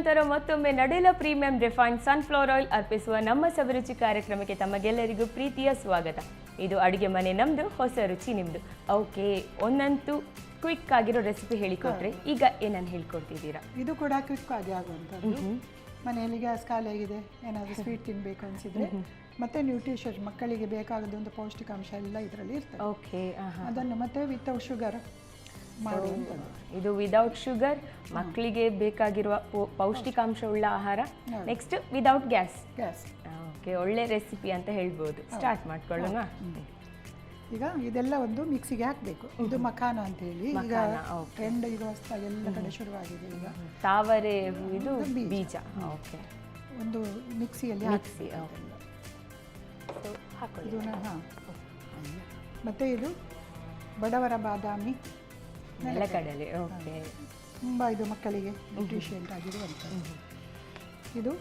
ನಂತರ ಮತ್ತೊಮ್ಮೆ ನಡೆಲ premium refined sunflower oil ಅರ್ಪಿಸುವ ನಮ್ಮ ಸವಿರುಚಿ ಕಾರ್ಯಕ್ರಮಕ್ಕೆ ತಮಗೆಲ್ಲರಿಗೂ ಪ್ರೀತಿಯ ಸ್ವಾಗತ. ಇದು ಅಡುಗೆ ಮನೆ ನಮ್ಮದು, ಹೊಸ ರುಚಿ ನಿಮ್ಮದು. ಓಕೆ, ಒಂದಂತೂ ಕ್ವಿಕ್ ಆಗಿರೋ ರೆಸಿಪಿ ಹೇಳಿಕೊಟ್ರೆ, ಈಗ ಏನನ್ನು ಹೇಳ್ಕೊಡ್ತಿದ್ದೀರಾ? ಇದು ಕೂಡ ಕ್ವಿಕ್ ಆಗಿ ಆಗುವಂಥದ್ದು. ಮನೆಯಲ್ಲಿ ಗ್ಯಾಸ್ ಖಾಲಿ ಆಗಿದೆ, ಏನಾದರೂ ಸ್ವೀಟ್ ತಿನ್ನಬೇಕು ಅನಿಸಿದರೆ ಮತ್ತೆ ನ್ಯೂಟ್ರಿಷನ್ ಮಕ್ಕಳಿಗೆ ಬೇಕಾಗದಂಥ ಪೌಷ್ಟಿಕಾಂಶ ಎಲ್ಲ ಇದರಲ್ಲಿ ಇರ್ತದೆ. ಓಕೆ, ಅದನ್ನು ಮತ್ತೆ ವಿತೌಟ್ ಶುಗರ್ ಮಾಡುವಂಥದ್ದು. ಇದು ವಿದೌಟ್ ಶುಗರ್, ಮಕ್ಕಳಿಗೆ ಬೇಕಾಗಿರುವ ಪೌಷ್ಟಿಕಾಂಶವುಳ್ಳ ಆಹಾರ. Next without gas. ಓಕೆ, ಒಳ್ಳೆ ರೆಸಿಪಿ ಅಂತ ಹೇಳ್ಬೋದು. ಸ್ಟಾರ್ಟ್ ಮಾಡ್ಕೊಳ್ಳೋಣ. ಈಗ ಇದೆಲ್ಲ ಒಂದು ಮಿಕ್ಸಿಗೆ ಹಾಕಬೇಕು. ಇದು ಮಖಾನ ಅಂತ ಹೇಳಿ ಈಗ ಟ್ರೆಂಡ್ ಈಗ ಹೊಸದಾಗಿ ಎಲ್ಲ ಕಡೆ ಶುರುವಾಗಿದೆ. ಈಗ ತಾವರೆ ಇದು ಬೀಜ. ಓಕೆ, ಒಂದು ಮಿಕ್ಸಿಯಲ್ಲಿ ಹಾಕಿ ಇದು ಮತ್ತೆ ಇದು ಬಡವರ ಬಾದಾಮಿ ನೆಲಗಡಲೆ. ಓಕೆ, ತುಂಬ ಇದು ಮಕ್ಕಳಿಗೆ ನ್ಯೂಟ್ರಿಷಿಯಂಟ್ ಆಗಿರುವಂಥದ್ದು. ಇದು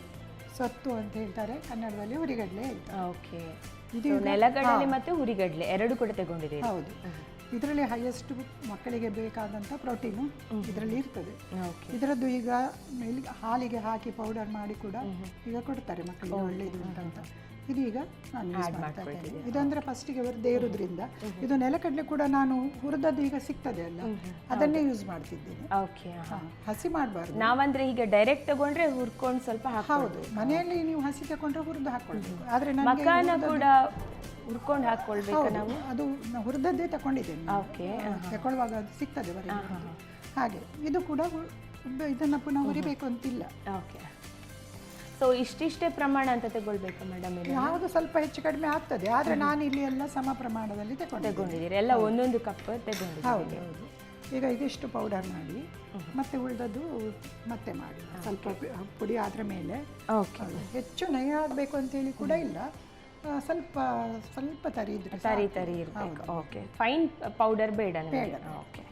ಸತ್ತು ಅಂತ ಹೇಳ್ತಾರೆ, ಕನ್ನಡದಲ್ಲಿ ಹುರಿಗಡಲೆ ಹೇಳ್ತಾರೆ. ಓಕೆ, ಇದು ನೆಲಗಡಲೆ ಮತ್ತು ಹುರಿಗಡಲೆ ಎರಡು ಕೂಡ ತಗೊಂಡಿದೆ. ಹೌದು, ಇದರಲ್ಲಿ ಹೈಯೆಸ್ಟ್ ಮಕ್ಕಳಿಗೆ ಬೇಕಾದಂಥ ಪ್ರೋಟೀನು ಇದರಲ್ಲಿ ಇರ್ತದೆ. ಇದರದ್ದು ಈಗ ಹಾಲಿಗೆ ಹಾಕಿ ಪೌಡರ್ ಮಾಡಿ ಕೂಡ ಈಗ ಕೊಡ್ತಾರೆ ಮಕ್ಕಳಿಗೆ, ಒಳ್ಳೆಯದು ಅಂತ. ಇದೀಗ ನಾನು ಯೂಸ್ ಮಾಡ್ತಾ ಇದ್ದೇನೆ. ಇದಂದರೆ ಫಸ್ಟಿಗೆ ಹುರಿದೇ ಇರೋದ್ರಿಂದ ಇದು ನೆಲಕಡಲೆ ಕೂಡ ನಾನು ಹುರಿದದ್ದು ಈಗ ಸಿಗ್ತದೆ ಅಲ್ಲ, ಅದನ್ನೇ ಯೂಸ್ ಮಾಡ್ತಿದ್ದೇನೆ. ಓಕೆ, ಹಸಿ ಮಾಡಬಾರ್ದು. ನಾವಂದ್ರೆ ಈಗ ಡೈರೆಕ್ಟ್ ತಗೊಂಡ್ರೆ ಹುರ್ಕೊಂಡು ಸ್ವಲ್ಪ ಹೌದು, ಮನೆಯಲ್ಲಿ ನೀವು ಹಸಿ ತಗೊಂಡ್ರೆ ಹುರಿದು ಹಾಕೊಳ್ಬೇಕು. ಆದರೆ ಮಖಾನ ಕೂಡ ಹುರ್ಕೊಂಡು ಹಾಕೊಳ್ಬೇಕು ನಾವು. ಅದು ಹುರಿದದ್ದೇ ತಗೊಂಡಿದ್ದೇನೆ. ಓಕೆ, ತಗೊಳ್ಳುವಾಗ ಅದು ಸಿಗ್ತದೆ ಬರೀ ಹಾಗೆ. ಇದು ಕೂಡ ಇದನ್ನು ಪುನಃ ಹುರಿಬೇಕು ಅಂತಿಲ್ಲ. ಓಕೆ, ಸೊ ಇಷ್ಟಿಷ್ಟೇ ಪ್ರಮಾಣ ಅಂತ ತಗೊಳ್ಬೇಕು ಮೇಡಮ್? ಯಾವುದು ಸ್ವಲ್ಪ ಹೆಚ್ಚು ಕಡಿಮೆ ಆಗ್ತದೆ, ಆದರೆ ನಾನು ಇಲ್ಲಿ ಎಲ್ಲ ಸಮ ಪ್ರಮಾಣದಲ್ಲಿ ತಗೊಂಡಿದ್ದೀರಿ. ಎಲ್ಲ ಒಂದೊಂದು ಕಪ್ ತಗೊಂಡಿದ್ದೀರಿ. ಹೌದು ಹೌದು. ಈಗ ಇದಿಷ್ಟು ಪೌಡರ್ ಮಾಡಿ ಮತ್ತೆ ಉಳಿದದ್ದು ಮತ್ತೆ ಮಾಡಿ ಸ್ವಲ್ಪ ಪುಡಿ ಆದ್ರ ಮೇಲೆ. ಓಕೆ, ಹೆಚ್ಚು ನಯ ಆಗಬೇಕು ಅಂತೇಳಿ ಕೂಡ ಇಲ್ಲ, ಸ್ವಲ್ಪ ಸ್ವಲ್ಪ ತರಿ ಇದ್ರೆ ತರಿ ಇರಬೇಕು. ಓಕೆ, ಫೈನ್ ಪೌಡರ್ ಬೇಡ. ಓಕೆ,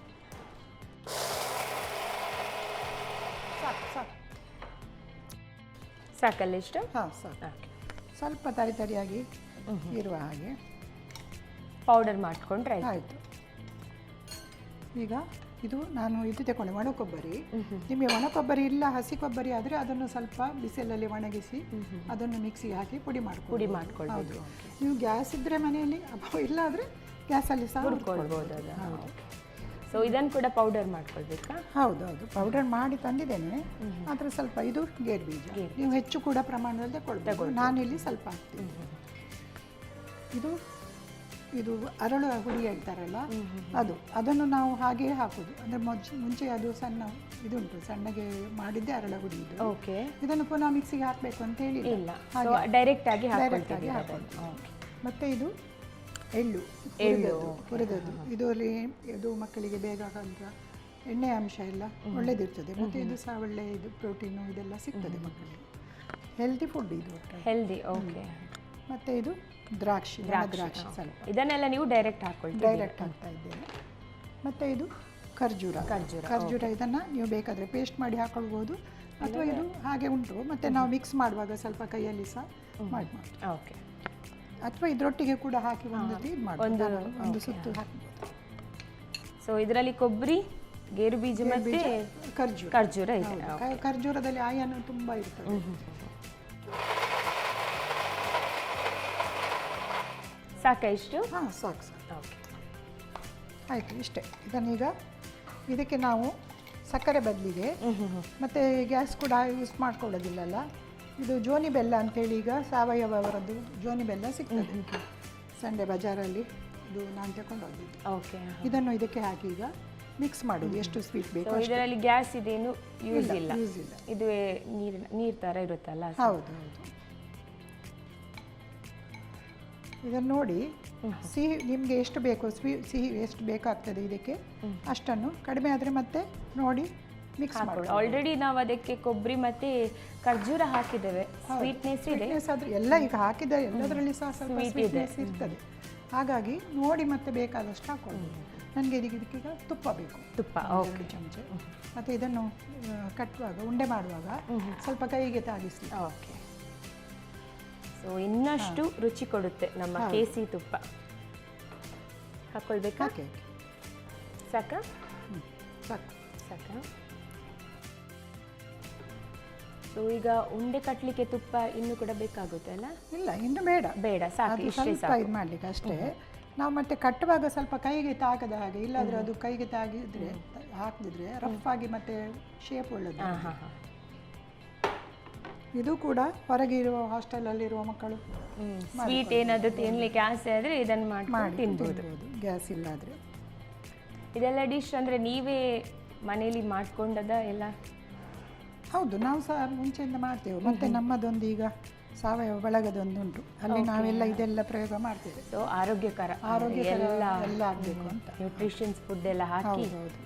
ಸಾಕು ಸಾಕು ಸಾಕಲ್ಲ ಇಷ್ಟು? ಹಾಂ ಸಾಕು. ಸ್ವಲ್ಪ ತರಿಯಾಗಿ ಇರುವ ಹಾಗೆ ಪೌಡರ್ ಮಾಡಿಕೊಂಡ್ರೆ ಆಯಿತು. ಈಗ ಇದು ನಾನು ಇದು ತಗೊಂಡೆ ಒಣ ಕೊಬ್ಬರಿ. ನಿಮಗೆ ಒಣ ಕೊಬ್ಬರಿ ಇಲ್ಲ ಹಸಿ ಕೊಬ್ಬರಿ ಆದರೆ ಅದನ್ನು ಸ್ವಲ್ಪ ಬಿಸಿಲಲ್ಲಿ ಒಣಗಿಸಿ ಅದನ್ನು ಮಿಕ್ಸಿಗೆ ಹಾಕಿ ಪುಡಿ ಮಾಡ್ಕೊಳ್ಬೋದು. ನೀವು ಗ್ಯಾಸ್ ಇದ್ದರೆ ಮನೆಯಲ್ಲಿ, ಇಲ್ಲ ಆದರೆ ಗ್ಯಾಸಲ್ಲಿ ಸಹ ಹುರ್ಕೊಳ್ಬೋದು. ಸೊ ಇದನ್ನು ಕೂಡ ಪೌಡರ್ ಮಾಡ್ಕೊಳ್ಬೇಕಾ? ಹೌದು ಹೌದು, ಪೌಡರ್ ಮಾಡಿ ತಂದಿದ್ದೇನೆ. ಆದರೆ ಸ್ವಲ್ಪ ಇದು ಗೇರು ಬೀಜ ನೀವು ಹೆಚ್ಚು ಕೂಡ ಪ್ರಮಾಣದಲ್ಲಿ ತಗೊಳ್ಬೇಕು. ನಾನಿಲ್ಲಿ ಸ್ವಲ್ಪ ಹಾಕ್ತೀನಿ. ಇದು ಅರಳು ಹುಡಿ ಹೇಳ್ತಾರಲ್ಲ, ಅದನ್ನು ನಾವು ಹಾಗೆಯೇ ಹಾಕೋದು. ಅಂದರೆ ಮುಂಚೆ ಅದು ಸಣ್ಣ ಇದುಂಟು, ಸಣ್ಣಗೆ ಮಾಡಿದ್ದೆ ಅರಳ ಹುಡಿ ಇದು. ಓಕೆ, ಇದನ್ನು ಪುನಃ ಮಿಕ್ಸಿಗೆ ಹಾಕಬೇಕು ಅಂತ ಹೇಳಿ ಇಲ್ಲ, ಡೈರೆಕ್ಟ್ ಆಗಿ ಹಾಕೋದು. ಮತ್ತು ಇದು ಎಳ್ಳು ಹುರಿದದ್ದು. ಇದು ಮಕ್ಕಳಿಗೆ ಬೇಕಾದಂಥ ಎಣ್ಣೆ ಅಂಶ ಎಲ್ಲ ಒಳ್ಳೆದಿರ್ತದೆ. ಮತ್ತು ಇದು ಸಹ ಒಳ್ಳೆ ಇದು ಪ್ರೋಟೀನು ಇದೆಲ್ಲ ಸಿಗ್ತದೆ ಮಕ್ಕಳಿಗೆ. ಹೆಲ್ದಿ ಫುಡ್ ಇದು, ಹೆಲ್ದಿ. ಓಕೆ, ಮತ್ತು ಇದು ದ್ರಾಕ್ಷಿ ಸ್ವಲ್ಪ, ಇದನ್ನೆಲ್ಲ ನೀವು ಡೈರೆಕ್ಟ್ ಹಾಕ್ತಾ ಇದ್ದೇನೆ. ಮತ್ತು ಇದು ಖರ್ಜೂರ ಇದನ್ನು ನೀವು ಬೇಕಾದರೆ ಪೇಸ್ಟ್ ಮಾಡಿ ಹಾಕೊಳ್ಬೋದು, ಅಥವಾ ಇದು ಹಾಗೆ ಉಂಟು. ಮತ್ತು ನಾವು ಮಿಕ್ಸ್ ಮಾಡುವಾಗ ಸ್ವಲ್ಪ ಕೈಯಲ್ಲಿ ಸಹ ಮಾಡ್ಬೋದು. ಓಕೆ, ಅಥವಾ ಇದರೊಟ್ಟಿಗೆ ಕೂಡ ಹಾಕಿ ಒಂದು ಸುತ್ತು ಹಾಕ್ಬೋದು. ಸೊ ಇದರಲ್ಲಿ ಕೊಬ್ಬರಿ, ಗೇರು ಬೀಜ ಮತ್ತು ಖರ್ಜೂರ ಇದೆ. ಖರ್ಜೂರದಲ್ಲಿ ಆಯನ್ ತುಂಬ ಇರ್ತದೆ. ಸಾಕಾ ಇಷ್ಟು? ಹಾಂ ಸಾಕು. ಓಕೆ, ಆಯಿತು, ಇಷ್ಟೇ. ಇದನ್ನೀಗ ಇದಕ್ಕೆ ನಾವು ಸಕ್ಕರೆ ಬದಲಿಗೆ ಮತ್ತು ಗ್ಯಾಸ್ ಕೂಡ ಯೂಸ್ ಮಾಡ್ಕೊಳ್ಳೋದಿಲ್ಲಲ್ಲ, ಇದು ಜೋನಿ ಬೆಲ್ಲ ಅಂತೇಳಿ ಈಗ ಸಾವಯವರದ್ದು ಜೋನಿ ಬೆಲ್ಲ ಸಿಗ್ತದೆ ಸಂಡೆ ಬಜಾರಲ್ಲಿ. ಇದು ನಾನು ತಗೊಂಡು ಹೋಗಿದ್ದು. ಓಕೆ, ಇದನ್ನು ಇದಕ್ಕೆ ಹಾಕಿ ಈಗ ಮಿಕ್ಸ್ ಮಾಡೋದು, ಎಷ್ಟು ಸ್ವೀಟ್ ಬೇಕು. ಇದರಲ್ಲಿ ಗ್ಯಾಸ್ ಇದೇನು ಯೂಸ್ ಇಲ್ಲ, ಇದು ನೀರು ಥರ ಇರುತ್ತಲ್ಲ? ಹೌದು ಹೌದು. ಇದನ್ನು ನೋಡಿ, ಸಿಹಿ ನಿಮಗೆ ಎಷ್ಟು ಬೇಕು, ಸಿಹಿ ಎಷ್ಟು ಬೇಕಾಗ್ತದೆ ಇದಕ್ಕೆ ಅಷ್ಟನ್ನು, ಕಡಿಮೆ ಆದರೆ ಮತ್ತೆ ನೋಡಿ ಮಿಕ್ಸ್ ಮಾಡಿ. ಆಲ್ರೆಡಿ ನಾವು ಅದಕ್ಕೆ ಕೊಬ್ಬರಿ ಮತ್ತೆ ಖರ್ಜೂರ ಹಾಕಿದ್ದೇವೆ, ಸ್ವೀಟ್ನೆಸ್ ಇದೆ. ಆದರೆ ಎಲ್ಲ ಈಗ ಹಾಕಿದ್ದಾರೆ, ಎಲ್ಲದರಲ್ಲಿ ಸಹ ಸ್ವಲ್ಪ ಸ್ವೀಟ್ನೆಸ್ ಇರ್ತದೆ. ಹಾಗಾಗಿ ನೋಡಿ ಮತ್ತೆ ಬೇಕಾದಷ್ಟು ಹಾಕೊಳ್ಳಿ. ನನಗೆ ಇದಕ್ಕೀಗ ತುಪ್ಪ ಬೇಕು, 2 ಚಮಚ. ಮತ್ತು ಇದನ್ನು ಕಟ್ಟುವಾಗ, ಉಂಡೆ ಮಾಡುವಾಗ ಸ್ವಲ್ಪ ಕೈಗೆ ತಾಗಿಸಿ. ಓಕೆ, ಸೊ ಇನ್ನಷ್ಟು ರುಚಿ ಕೊಡುತ್ತೆ ನಮ್ಮ ಕೇಸಿ ತುಪ್ಪ. ಹಾಕ್ಕೊಳ್ಬೇಕಾ? ಸಾಕಾ? ಸಾಕು. ಸೊ ಈಗ ಉಂಡೆ ಕಟ್ಟಲಿಕ್ಕೆ ತುಪ್ಪ ಇನ್ನೂ ಕೂಡ ಬೇಕಾಗುತ್ತೆ ಅಲ್ಲ? ಇಲ್ಲ, ಇನ್ನು ಬೇಡ, ಬೇಡ, ಸಾಕು, ಅದು ಇಷ್ಟೇ ಸ್ವಲ್ಪ ಇದು ಮಾಡಲಿಕ್ಕೆ ಅಷ್ಟೇ. ನಾವು ಮತ್ತೆ ಕಟ್ಟುವಾಗ ಸ್ವಲ್ಪ ಕೈಗೆ ತಾಗದ ಹಾಗೆ, ಇಲ್ಲಾದ್ರೆ ಅದು ಕೈಗೆ ತಾಗಿದ್ರೆ ಹಾಕಿದ್ರೆ ರಫ್ ಆಗಿ ಮತ್ತೆ ಶೇಪ್ ಒಳ್ಳೆದು. ಇದು ಕೂಡ ಹೊರಗೆ ಇರುವ ಹಾಸ್ಟೆಲಲ್ಲಿರುವ ಮಕ್ಕಳು ಸ್ವೀಟ್ ಏನಾದರೂ ತಿನ್ಲಿಕ್ಕೆ ಆಸೆ ಆದರೆ ಇದನ್ನು ಮಾಡಿ ತಿನ್ಬೋದು, ಗ್ಯಾಸ್ ಇಲ್ಲಾದರೆ. ಇದೆಲ್ಲ ಡಿಶ್ ಅಂದರೆ ನೀವೇ ಮನೇಲಿ ಮಾಡ್ಕೊಂಡದ ಎಲ್ಲ? ಹೌದು, ನಾವು ಸಹ ಮುಂಚೆಯಿಂದ ಮಾಡ್ತೇವೆ. ಮತ್ತೆ ನಮ್ಮದೊಂದು ಈಗ ಸಾವಯವ ಬಳಗದೊಂದು ಉಂಟು, ಅಲ್ಲಿ ನಾವೆಲ್ಲ ಇದೆಲ್ಲ ಪ್ರಯೋಗ ಮಾಡ್ತೇವೆ. ಸೊ ಆರೋಗ್ಯಕರ ಎಲ್ಲ ಆಗಬೇಕು ಅಂತ ನ್ಯೂಟ್ರಿಷನ್ಸ್ ಫುಡ್ ಎಲ್ಲ ಹಾಕಿ. ಹೌದು.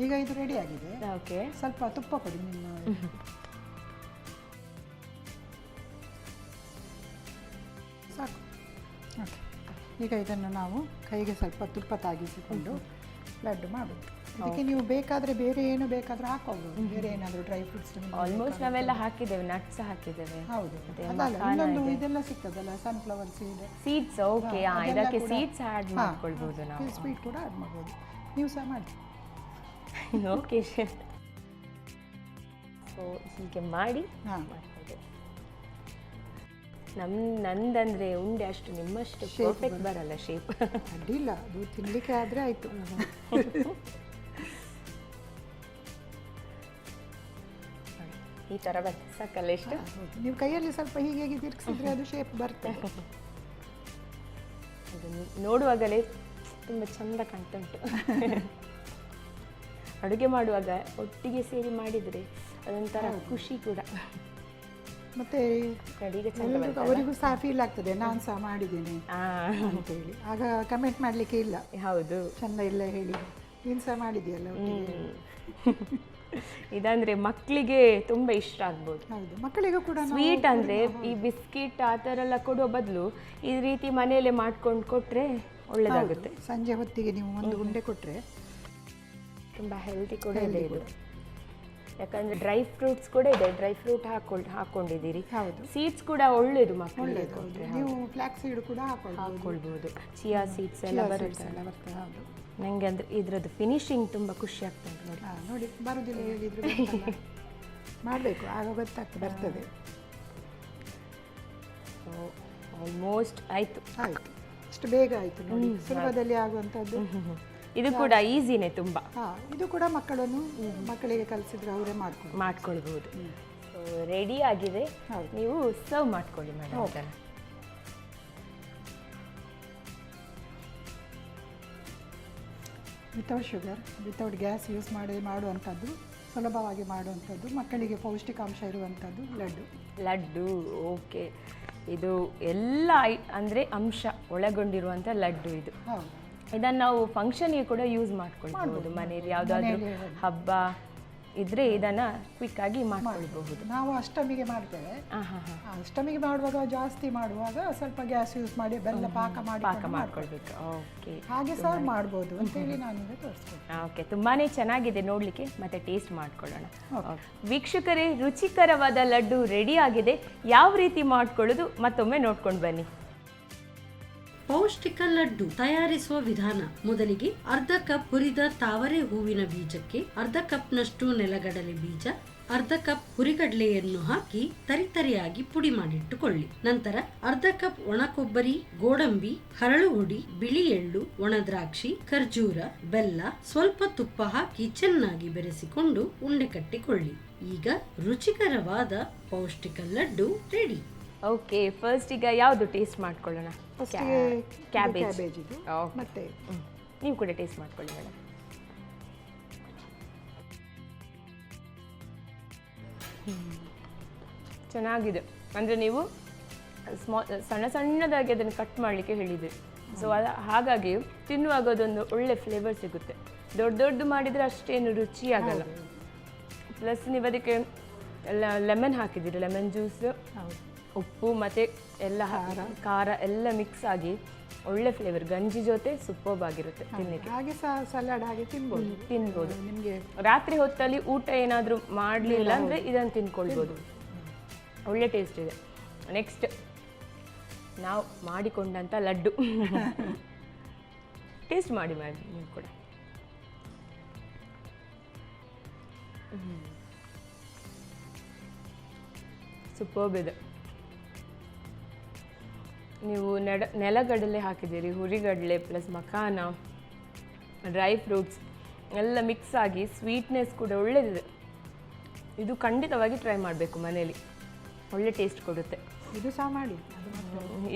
ಈಗ ಇದು ರೆಡಿ ಆಗಿದೆ. ಓಕೆ, ಸ್ವಲ್ಪ ತುಪ್ಪ ಕೊಡಿ ನಿಮ್ಮ. ಸಾಕು. ಓಕೆ, ಈಗ ಇದನ್ನು ನಾವು ಕೈಗೆ ಸ್ವಲ್ಪ ತುಪ್ಪ ತಾಗಿಸಿಕೊಂಡು ಲಡ್ಡು ಮಾಡೋದು. ಇದಕ್ಕೆ ನೀವು ಬೇಕಾದರೆ ಬೇರೆ ಏನು ಬೇಕಾದರೂ ಹಾಕೋಬಹುದು, ಬೇರೆ ಏನಾದರೂ ಡ್ರೈ ಫ್ರೂಟ್ಸ್. ಆಲ್ಮೋಸ್ಟ್ ನಾವೆಲ್ಲ ಹಾಕಿದ್ದೇವೆ, ನಟ್ಸ್ ಹಾಕಿದ್ದೇವೆ. ಹೌದು, ಇನ್ನೊಂದು ಇದೆಲ್ಲ ಸಿಗ್ತದಲ್ಲ, ಸನ್ಫ್ಲವರ್ ಸೀಡ್ಸ್. ಓಕೆ, ಇದಕ್ಕೆ ಸೀಡ್ಸ್ ಆ್ಯಡ್ ಮಾಡ್ಕೊಳ್ಬೋದು ನಾವು. ಸ್ವೀಟ್ ಕೂಡ ಆ್ಯಡ್ ಮಾಡ್ಬೋದು, ನೀವು ಸಹ ಮಾಡಿ. ಓಕೆ, ಸೊ ಹೀಗೆ ಮಾಡಿ ಮಾಡ್ಕೊಳ್ತೇವೆ. ನಂದಂದರೆ ಉಂಡೆ ಅಷ್ಟು ನಿಮ್ಮಷ್ಟು ಪರ್ಫೆಕ್ಟ್ ಬರಲ್ಲ ಶೇಪ್. ಅಡ್ಡಿಲ್ಲ, ಅದು ತಿನ್ನಲಿಕ್ಕೆ ಆದರೆ ಆಯಿತು. ಈ ಥರ ಬರ್ತದೆ, ಸಾಕಲ್ಲ ಎಷ್ಟು? ನೀವು ಕೈಯಲ್ಲಿ ಸ್ವಲ್ಪ ಹೀಗೆ ತಿರುಗಿಸಿದ್ರೆ ಅದು ಶೇಪ್ ಬರ್ತದೆ. ಅದು ನೋಡುವಾಗಲೇ ತುಂಬ ಚಂದ ಕಾಣ್ತಾ ಉಂಟು. ಅಡುಗೆ ಮಾಡುವಾಗ ಒಟ್ಟಿಗೆ ಸೇರಿ ಮಾಡಿದರೆ ಅದೊಂಥರ ಖುಷಿ ಕೂಡ. ಮತ್ತೆ ಅವರಿಗೂ ಸಹ ಫೀಲ್ ಆಗ್ತದೆ, ನಾನು ಸಹ ಮಾಡಿದ್ದೇನೆ ಅಂತೇಳಿ. ಆಗ ಕಮೆಂಟ್ ಮಾಡಲಿಕ್ಕೆ ಇಲ್ಲ. ಹೌದು, ಚೆಂದ ಇಲ್ಲ ಹೇಳಿ, ನೀನು ಸಹ ಮಾಡಿದೆಯಲ್ಲ. ಇದಂದ್ರೆ ಮಕ್ಕಳಿಗೆ ತುಂಬ ಇಷ್ಟ ಆಗ್ಬೋದು. ಹೌದು, ಮಕ್ಕಳಿಗೂ ಕೂಡ ಸ್ವೀಟ್ ಅಂದರೆ ಈ ಬಿಸ್ಕಿಟ್ ಆ ಥರ ಎಲ್ಲ ಕೊಡೋ ಬದಲು ಈ ರೀತಿ ಮನೆಯಲ್ಲೇ ಮಾಡ್ಕೊಂಡು ಕೊಟ್ಟರೆ ಒಳ್ಳೆಯದಾಗುತ್ತೆ. ಸಂಜೆ ಹೊತ್ತಿಗೆ ನೀವು ಒಂದು ಉಂಡೆ ಕೊಟ್ಟರೆ ತುಂಬ ಹೆಲ್ತಿ ಕೂಡ ಇದೆ ಇದು. ಯಾಕಂದರೆ ಡ್ರೈ ಫ್ರೂಟ್ಸ್ ಕೂಡ ಇದೆ, ಡ್ರೈ ಫ್ರೂಟ್ ಹಾಕ್ಕೊಂಡಿದ್ದೀರಿ. ಹೌದು, ಸೀಡ್ಸ್ ಕೂಡ ಒಳ್ಳೇದು ಮಕ್ಕಳಿಗೆ. ನೀವು ಫ್ಲಾಕ್ಸ್ ಸೀಡ್ ಕೂಡ ಹಾಕ್ಕೊಳ್ಬೋದು, ಚಿಯಾ ಸೀಡ್ಸ್ ಎಲ್ಲ ಬರುತ್ತೆ. ಹೌದು, ನನಗೆ ಅಂದರೆ ಇದರದ್ದು ಫಿನಿಶಿಂಗ್ ತುಂಬ ಖುಷಿ ಆಗ್ತಾ ಉಂಟು ನೋಡಿ. ನೋಡಿ, ಬರೋದಿಲ್ಲ ಹೇಳಿದ್ರು ಮಾಡಬೇಕು, ಆಗ ಗೊತ್ತಾಗ್ತದೆ, ಬರ್ತದೆ. ಸೊ ಆಲ್ಮೋಸ್ಟ್ ಆಯಿತು. ಅಷ್ಟು ಬೇಗ ಆಯಿತು ನೋಡಿ, ಸುಲಭದಲ್ಲಿ ಆಗುವಂಥದ್ದು. ಇದು ಕೂಡ ಈಸಿನೇ ತುಂಬ. ಇದು ಕೂಡ ಮಕ್ಕಳಿಗೆ ಕಲಿಸಿದ್ರೆ ಅವರೇ ಮಾಡ್ಕೊಳ್ಬೋದು. ಸೊ ರೆಡಿ ಆಗಿದೆ, ನೀವು ಸರ್ವ್ ಮಾಡ್ಕೊಳ್ಳಿ ಮೇಡಮ್. ಅದನ್ನು without sugar, without gas use ಮಾಡುವಂಥದ್ದು, ಸುಲಭವಾಗಿ ಮಾಡುವಂಥದ್ದು, ಮಕ್ಕಳಿಗೆ ಪೌಷ್ಟಿಕಾಂಶ ಇರುವಂಥದ್ದು ಲಡ್ಡು. ಓಕೆ, ಇದು ಎಲ್ಲ ಅಂದರೆ ಅಂಶ ಒಳಗೊಂಡಿರುವಂಥ ಲಡ್ಡು ಇದು. ಇದನ್ನು ನಾವು ಫಂಕ್ಷನ್ಗೆ ಕೂಡ ಯೂಸ್ ಮಾಡ್ಕೊಳ್ಬೋದು. ಮನೆಯಲ್ಲಿ ಯಾವುದಾದ್ರೂ ಹಬ್ಬ ಇದ್ರೆ ಇದನ್ನು ಕ್ವಿಕ್ಕಾಗಿ ಮಾಡ್ಕೊಳ್ಬಹುದು. ನಾವು ಅಷ್ಟಮಿಗೆ ಮಾಡ್ತೇವೆ. ಅಷ್ಟಮಿಗೆ ಮಾಡುವಾಗ ಜಾಸ್ತಿ ಮಾಡುವಾಗ ಸ್ವಲ್ಪ ಗ್ಯಾಸ್ ಯೂಸ್ ಮಾಡಿ ಬೆಲ್ಲ ಪಾಕ ಮಾಡ್ಕೊಳ್ಬೇಕು. ಓಕೆ, ಹಾಗೆ ಸಹ ಮಾಡ್ಬೋದು ಅಂತೇಳಿ ನಾನೀಗ ತೋರಿಸ್ತೀನಿ. ಓಕೆ, ತುಂಬಾ ಚೆನ್ನಾಗಿದೆ ನೋಡಲಿಕ್ಕೆ, ಮತ್ತು ಟೇಸ್ಟ್ ಮಾಡ್ಕೊಳ್ಳೋಣ. ವೀಕ್ಷಕರೇ, ರುಚಿಕರವಾದ ಲಡ್ಡು ರೆಡಿ ಆಗಿದೆ. ಯಾವ ರೀತಿ ಮಾಡ್ಕೊಳ್ಳೋದು ಮತ್ತೊಮ್ಮೆ ನೋಡ್ಕೊಂಡು ಬನ್ನಿ. ಪೌಷ್ಟಿಕ ಲಡ್ಡು ತಯಾರಿಸುವ ವಿಧಾನ: ಮೊದಲಿಗೆ ಅರ್ಧ ಕಪ್ ಹುರಿದ ತಾವರೆ ಹೂವಿನ ಬೀಜಕ್ಕೆ ಅರ್ಧ ಕಪ್ನಷ್ಟು ನೆಲಗಡಲೆ ಬೀಜ, ಅರ್ಧ ಕಪ್ ಹುರಿಗಡಲೆಯನ್ನು ಹಾಕಿ ತರಿತರಿಯಾಗಿ ಪುಡಿ ಮಾಡಿಟ್ಟುಕೊಳ್ಳಿ. ನಂತರ ಅರ್ಧ ಕಪ್ ಒಣ ಕೊಬ್ಬರಿ, ಗೋಡಂಬಿ, ಹರಳು ಹುಡಿ, ಬಿಳಿ ಎಳ್ಳು, ಒಣ ದ್ರಾಕ್ಷಿ, ಖರ್ಜೂರ, ಬೆಲ್ಲ, ಸ್ವಲ್ಪ ತುಪ್ಪ ಹಾಕಿ ಚೆನ್ನಾಗಿ ಬೆರೆಸಿಕೊಂಡು ಉಂಡೆ ಕಟ್ಟಿಕೊಳ್ಳಿ. ಈಗ ರುಚಿಕರವಾದ ಪೌಷ್ಟಿಕ ಲಡ್ಡು ರೆಡಿ. ಓಕೆ, ಫಸ್ಟ್ ಈಗ ಯಾವುದು ಟೇಸ್ಟ್ ಮಾಡ್ಕೊಳ್ಳೋಣ? ಕ್ಯಾಬೇಜ್. ಮತ್ತೆ ನೀವು ಕೂಡ ಟೇಸ್ಟ್ ಮಾಡ್ಕೊಳ್ಳಿ ಮೇಡಮ್. ಚೆನ್ನಾಗಿದೆ. ಅಂದರೆ ನೀವು ಸಣ್ಣ ಸಣ್ಣದಾಗಿ ಅದನ್ನು ಕಟ್ ಮಾಡಲಿಕ್ಕೆ ಹೇಳಿದ್ರಿ. ಸೊ ಹಾಗಾಗಿ ತಿನ್ನುವಾಗ ಅದೊಂದು ಒಳ್ಳೆ ಫ್ಲೇವರ್ ಸಿಗುತ್ತೆ. ದೊಡ್ಡ ಮಾಡಿದರೆ ಅಷ್ಟೇನು ರುಚಿ ಆಗಲ್ಲ. ಪ್ಲಸ್ ನೀವು ಅದಕ್ಕೆ ಲೆಮನ್ ಹಾಕಿದ್ದೀರಿ, ಲೆಮನ್ ಜ್ಯೂಸ್, ಉಪ್ಪು ಮತ್ತು ಎಲ್ಲ ಖಾರ ಎಲ್ಲ ಮಿಕ್ಸ್ ಆಗಿ ಒಳ್ಳೆ ಫ್ಲೇವರ್. ಗಂಜಿ ಜೊತೆ ಸೂಪರ್ಬ್ ಆಗಿರುತ್ತೆ ತಿನ್ನಲಿಕ್ಕೆ. ಹಾಗೆ ಸಹ ಸಲಾಡ್ ಹಾಗೆ ತಿನ್ಬೋದು. ನಿಮಗೆ ರಾತ್ರಿ ಹೊತ್ತಲ್ಲಿ ಊಟ ಏನಾದರೂ ಮಾಡಲಿಲ್ಲ ಅಂದರೆ ಇದನ್ನು ತಿನ್ಕೊಳ್ಬೋದು. ಒಳ್ಳೆ ಟೇಸ್ಟ್ ಇದೆ. ನೆಕ್ಸ್ಟ್ ನಾವು ಮಾಡಿಕೊಂಡಂಥ ಲಡ್ಡು ಟೇಸ್ಟ್ ಮಾಡಿ ಮ್ಯಾಮ್ ನೀವು ಕೂಡ. ಸೂಪರ್ಬ್ ಇದೆ. ನೀವು ನೆಲಗಡಲೆ ಹಾಕಿದ್ದೀರಿ, ಹುರಿಗಡಲೆ ಪ್ಲಸ್ ಮಖಾನ, ಡ್ರೈ ಫ್ರೂಟ್ಸ್ ಎಲ್ಲ ಮಿಕ್ಸ್ ಆಗಿ ಸ್ವೀಟ್ನೆಸ್ ಕೂಡ ಒಳ್ಳೆಯದಿದೆ. ಇದು ಖಂಡಿತವಾಗಿ ಟ್ರೈ ಮಾಡಬೇಕು ಮನೇಲಿ, ಒಳ್ಳೆ ಟೇಸ್ಟ್ ಕೊಡುತ್ತೆ. ಇದು ಸಹ ಮಾಡಿ,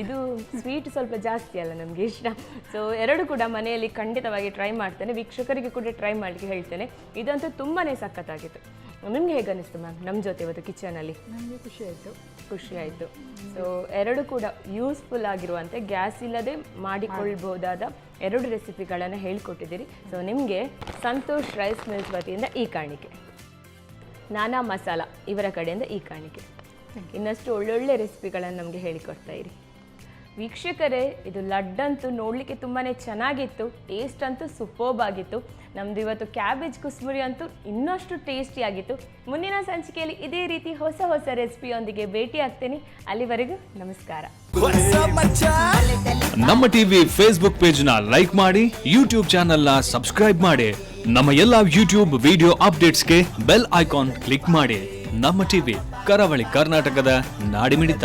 ಇದು ಸ್ವೀಟ್ ಸ್ವಲ್ಪ ಜಾಸ್ತಿ ಅಲ್ಲ ನಮಗೆ ಇಷ್ಟ. ಸೊ ಎರಡು ಕೂಡ ಮನೆಯಲ್ಲಿ ಖಂಡಿತವಾಗಿ ಟ್ರೈ ಮಾಡ್ತೇನೆ, ವೀಕ್ಷಕರಿಗೆ ಕೂಡ ಟ್ರೈ ಮಾಡಲಿಕ್ಕೆ ಹೇಳ್ತೇನೆ. ಇದಂತೂ ತುಂಬಾ ಸಖತ್ತಾಗಿತ್ತು. ನಿಮ್ಗೆ ಹೇಗೆ ಅನ್ನಿಸ್ತು ಮ್ಯಾಮ್ ನಮ್ಮ ಜೊತೆ ಇವತ್ತು ಕಿಚನಲ್ಲಿ? ನನಗೆ ಖುಷಿ ಆಯಿತು. ಸೊ ಎರಡು ಕೂಡ ಯೂಸ್ಫುಲ್ ಆಗಿರುವಂತೆ ಗ್ಯಾಸ್ ಇಲ್ಲದೆ ಮಾಡಿಕೊಳ್ಬಹುದಾದ 2 ರೆಸಿಪಿಗಳನ್ನು ಹೇಳಿಕೊಟ್ಟಿದ್ದೀರಿ. ಸೊ ನಿಮಗೆ ಸಂತೋಷ್ ರೈಸ್ ಮಿಲ್ಸ್ ವತಿಯಿಂದ ಈ ಕಾಣಿಕೆ, ನಾನಾ ಮಸಾಲ ಇವರ ಕಡೆಯಿಂದ ಈ ಕಾಣಿಕೆ. ಇನ್ನಷ್ಟು ಒಳ್ಳೊಳ್ಳೆ ರೆಸಿಪಿಗಳನ್ನು ನಮಗೆ ಹೇಳಿಕೊಡ್ತಾ ಇರಿ. ವೀಕ್ಷಕರೇ, ಇದು ಲಡ್ಡಂತೂ ನೋಡಲಿಕ್ಕೆ ತುಂಬಾ ಚೆನ್ನಾಗಿತ್ತು, ಟೇಸ್ಟ್ ಅಂತೂ ಸೂಪರ್ಬ್ ಆಗಿತ್ತು. ನಮ್ಮದು ಇವತ್ತು ಕ್ಯಾಬೇಜ್ ಕುಸ್ಮುರಿ ಅಂತೂ ಇನ್ನಷ್ಟು ಟೇಸ್ಟಿಯಾಗಿತ್ತು. ಮುಂದಿನ ಸಂಚಿಕೆಯಲ್ಲಿ ಇದೇ ರೀತಿ ಹೊಸ ಹೊಸ ರೆಸಿಪಿಯೊಂದಿಗೆ ಭೇಟಿ ಆಗ್ತೀನಿ. ಅಲ್ಲಿವರೆಗೂ ನಮಸ್ಕಾರ. ನಮ್ಮ ಟಿವಿ ಫೇಸ್ಬುಕ್ ಪೇಜ್ ನ ಲೈಕ್ ಮಾಡಿ, ಯೂಟ್ಯೂಬ್ ಚಾನೆಲ್ ನ ಸಬ್ಸ್ಕ್ರೈಬ್ ಮಾಡಿ. ನಮ್ಮ ಎಲ್ಲಾ ಯೂಟ್ಯೂಬ್ ವಿಡಿಯೋ ಅಪ್ಡೇಟ್ಸ್ಗೆ ಬೆಲ್ ಐಕಾನ್ ಕ್ಲಿಕ್ ಮಾಡಿ. ನಮ್ಮ ಟಿವಿ, ಕರಾವಳಿ ಕರ್ನಾಟಕದ ನಾಡಿಮಿಡಿತ.